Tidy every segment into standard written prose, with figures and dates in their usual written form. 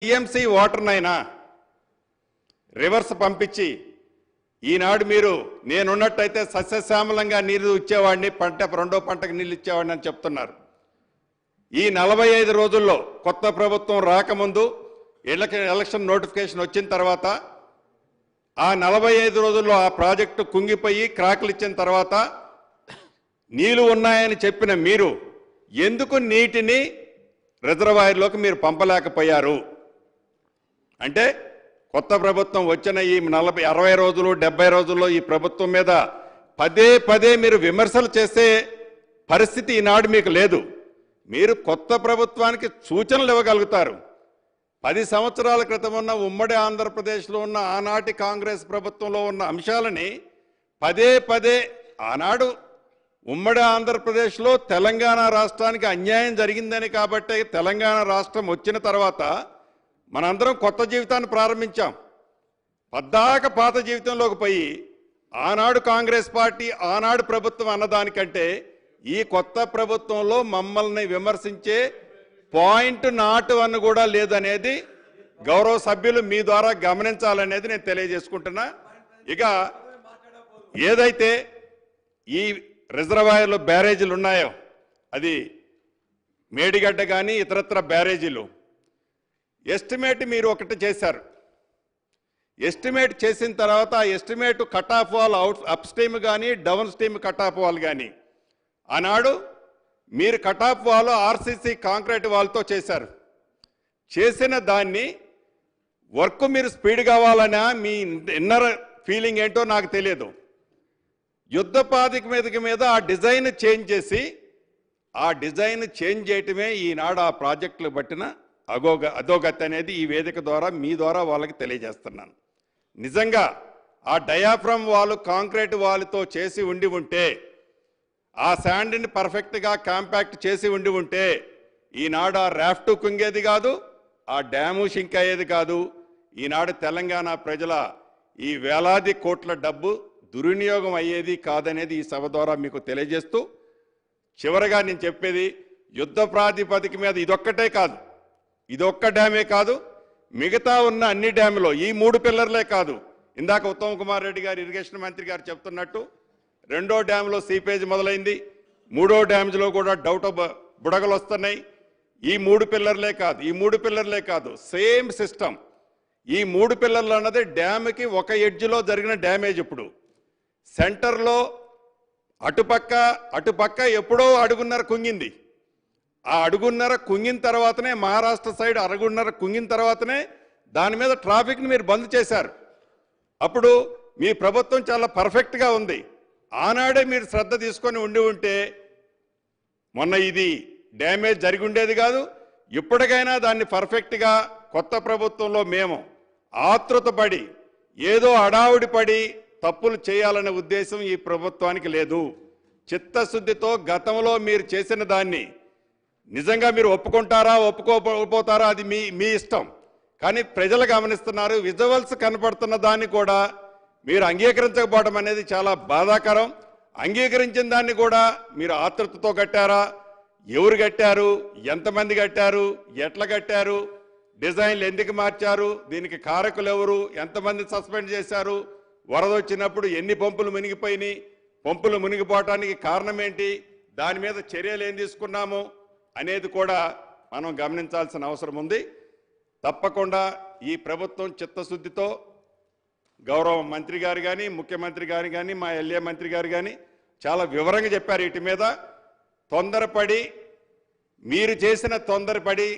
TMC వాటర్నైనా reverse పంపించి ఈనాడు మీరు నేనున్నట్టయితే సస్యశ్యామలంగా నీరు ఇచ్చేవాడిని, రెండో పంటకు నీళ్ళు ఇచ్చేవాడిని అని చెప్తున్నారు. ఈ 45 రోజుల్లో కొత్త ప్రభుత్వం రాకముందు ఎలక్షన్ నోటిఫికేషన్ వచ్చిన తర్వాత ఆ 45 రోజుల్లో ఆ ప్రాజెక్టు కుంగిపోయి క్రాకులు ఇచ్చిన తర్వాత నీళ్లు ఉన్నాయని చెప్పిన మీరు ఎందుకు నీటిని రిజర్వాయర్లోకి మీరు పంపలేకపోయారు? అంటే కొత్త ప్రభుత్వం వచ్చిన ఈ 60 రోజులు 70 రోజుల్లో ఈ ప్రభుత్వం మీద పదే మీరు విమర్శలు చేసే పరిస్థితి ఈనాడు మీకు లేదు. మీరు కొత్త ప్రభుత్వానికి సూచనలు ఇవ్వగలుగుతారు. 10 సంవత్సరాల క్రితం ఉన్న ఉమ్మడి ఆంధ్రప్రదేశ్లో ఉన్న ఆనాటి కాంగ్రెస్ ప్రభుత్వంలో ఉన్న అంశాలని పదే ఆనాడు ఉమ్మడి ఆంధ్రప్రదేశ్లో తెలంగాణ రాష్ట్రానికి అన్యాయం జరిగిందని కాబట్టి తెలంగాణ రాష్ట్రం వచ్చిన తర్వాత మనందరం కొత్త జీవితాన్ని ప్రారంభించాం. పద్దాక పాత జీవితంలోకి పోయి ఆనాడు కాంగ్రెస్ పార్టీ ఆనాడు ప్రభుత్వం అన్నదానికంటే ఈ కొత్త ప్రభుత్వంలో మమ్మల్ని విమర్శించే పాయింట్ నాట్ వన్ కూడా లేదనేది గౌరవ సభ్యులు మీ ద్వారా గమనించాలనేది నేను తెలియజేసుకుంటున్నా. ఇక ఏదైతే ఈ రిజర్వాయర్లో బ్యారేజీలు ఉన్నాయో అది మేడిగడ్డ కానీ ఇతరత్ర బ్యారేజీలు ఎస్టిమేట్ మీరు ఒకటి చేశారు. ఎస్టిమేట్ చేసిన తర్వాత ఆ estimate cut off wall upstream కానీ downstream cut off wall కానీ ఆనాడు మీరు cut off wall RCC concrete వాల్తో చేశారు. చేసిన దాన్ని వర్క్ మీరు స్పీడ్ కావాలన్నా మీ ఇన్నర్ ఫీలింగ్ ఏంటో నాకు తెలియదు. యుద్ధ ప్రాతిపదిక మీద ఆ డిజైన్ చేంజ్ చేసి ఆ డిజైన్ చేంజ్ చేయటమే ఈనాడు ఆ ప్రాజెక్టులు బట్టిన అధోగతి అనేది ఈ వేదిక ద్వారా మీ ద్వారా వాళ్ళకి తెలియజేస్తున్నాను. నిజంగా ఆ డయాఫ్రమ్ వాల్ కాంక్రీట్ వాల్తో చేసి ఉంటే ఆ శాండ్ని పర్ఫెక్ట్గా కాంపాక్ట్ చేసి ఉంటే ఈనాడు ఆ రాఫ్ట్ కుంగేది కాదు, ఆ డ్యాము షింక్ అయ్యేది కాదు. ఈనాడు తెలంగాణ ప్రజల ఈ వేలాది కోట్ల డబ్బు దుర్వినియోగం అయ్యేది కాదనేది ఈ సభ ద్వారా మీకు తెలియజేస్తూ చివరగా నేను చెప్పేది యుద్ధ ప్రాతిపదిక మీద ఇదొక్కటే కాదు, ఇదొక్క డ్యామే కాదు, మిగతా ఉన్న అన్ని డ్యాములో ఈ 3 పిల్లర్లే కాదు. ఇందాక ఉత్తమ్ కుమార్ రెడ్డి గారు ఇరిగేషన్ మంత్రి గారు చెప్తున్నట్టు 2వ డ్యామ్లో సీపేజ్ మొదలైంది, 3వ డ్యామ్లో కూడా బుడగలు వస్తున్నాయి. ఈ 3 పిల్లర్లే కాదు సేమ్ సిస్టమ్. ఈ 3 పిల్లర్లు అన్నది డ్యామ్కి ఒక ఎడ్జ్లో జరిగిన డ్యామేజ్. ఇప్పుడు సెంటర్లో అటుపక్క ఎప్పుడో అడుగున్నర కుంగింది. ఆ అడుగున్నర కుంగిన తర్వాతనే మహారాష్ట్ర సైడ్ అడుగున్నర కుంగిన తర్వాతనే దాని మీద ట్రాఫిక్ని మీరు బంద్ చేశారు. అప్పుడు మీ ప్రభుత్వం చాలా పర్ఫెక్ట్గా ఉంది. ఆనాడే మీరు శ్రద్ధ తీసుకొని ఉంటే మొన్న ఇది డ్యామేజ్ జరిగి ఉండేది కాదు. ఇప్పటికైనా దాన్ని పర్ఫెక్ట్గా కొత్త ప్రభుత్వంలో మేము ఆతృతపడి ఏదో అడావుడి పడి తప్పులు చేయాలనే ఉద్దేశం ఈ ప్రభుత్వానికి లేదు. చిత్తశుద్ధితో గతంలో మీరు చేసిన దాన్ని నిజంగా మీరు ఒప్పుకుంటారా ఒప్పుకోపోతారా అది మీ ఇష్టం. కానీ ప్రజలు గమనిస్తున్నారు. విజువల్స్ కనపడుతున్న దాన్ని కూడా మీరు అంగీకరించకపోవడం అనేది చాలా బాధాకరం. అంగీకరించిన దాన్ని కూడా మీరు ఆతృతతో కట్టారా? ఎవరు కట్టారు? ఎంతమంది కట్టారు? ఎట్లా కట్టారు? డిజైన్లు ఎందుకు మార్చారు? దీనికి కారకులు ఎవరు? ఎంతమంది సస్పెండ్ చేశారు? వరద వచ్చినప్పుడు ఎన్ని పంపులు మునిగిపోయినాయి? పంపులు మునిగిపోవటానికి కారణం ఏంటి? దాని మీద చర్యలు ఏం తీసుకున్నాము అనేది కూడా మనం గమనించాల్సిన అవసరం ఉంది. తప్పకుండా ఈ ప్రభుత్వం చిత్తశుద్ధితో గౌరవ మంత్రి గారు కానీ ముఖ్యమంత్రి గారు కానీ మా ఎల్ఏ మంత్రి గారు కానీ చాలా వివరంగా చెప్పారు. వీటి మీద మీరు చేసిన తొందరపడి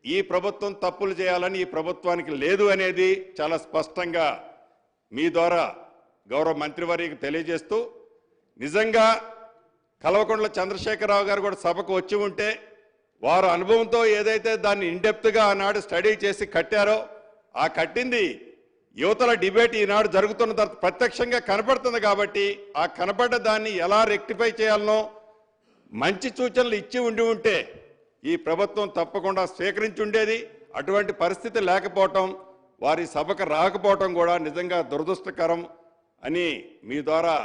ఈ ప్రభుత్వం తప్పులు చేయాలని ఈ ప్రభుత్వానికి లేదు అనేది చాలా స్పష్టంగా మీ ద్వారా గౌరవ మంత్రివర్యకు తెలియజేస్తూ నిజంగా కల్వకుంట్ల చంద్రశేఖరరావు గారు కూడా సభకు వచ్చి ఉంటే వారు అనుభవంతో ఏదైతే దాన్ని ఇన్డెప్త్గా ఆనాడు స్టడీ చేసి కట్టారో ఆ కట్టింది యువతల డిబేట్ ఈనాడు జరుగుతున్న తర్వాత ప్రత్యక్షంగా కనపడుతుంది. కాబట్టి ఆ కనపడ్డ దాన్ని ఎలా రెక్టిఫై చేయాలనో మంచి సూచనలు ఇచ్చి ఉంటే ఈ ప్రభుత్వం తప్పకుండా స్వీకరించి ఉండేది. అటువంటి పరిస్థితి లేకపోవటం, వారి సభకు రాకపోవటం కూడా నిజంగా దురదృష్టకరం అని మీ ద్వారా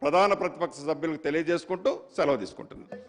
ప్రధాన ప్రతిపక్ష సభ్యులకు తెలియజేసుకుంటూ సెలవు తీసుకుంటున్నాను.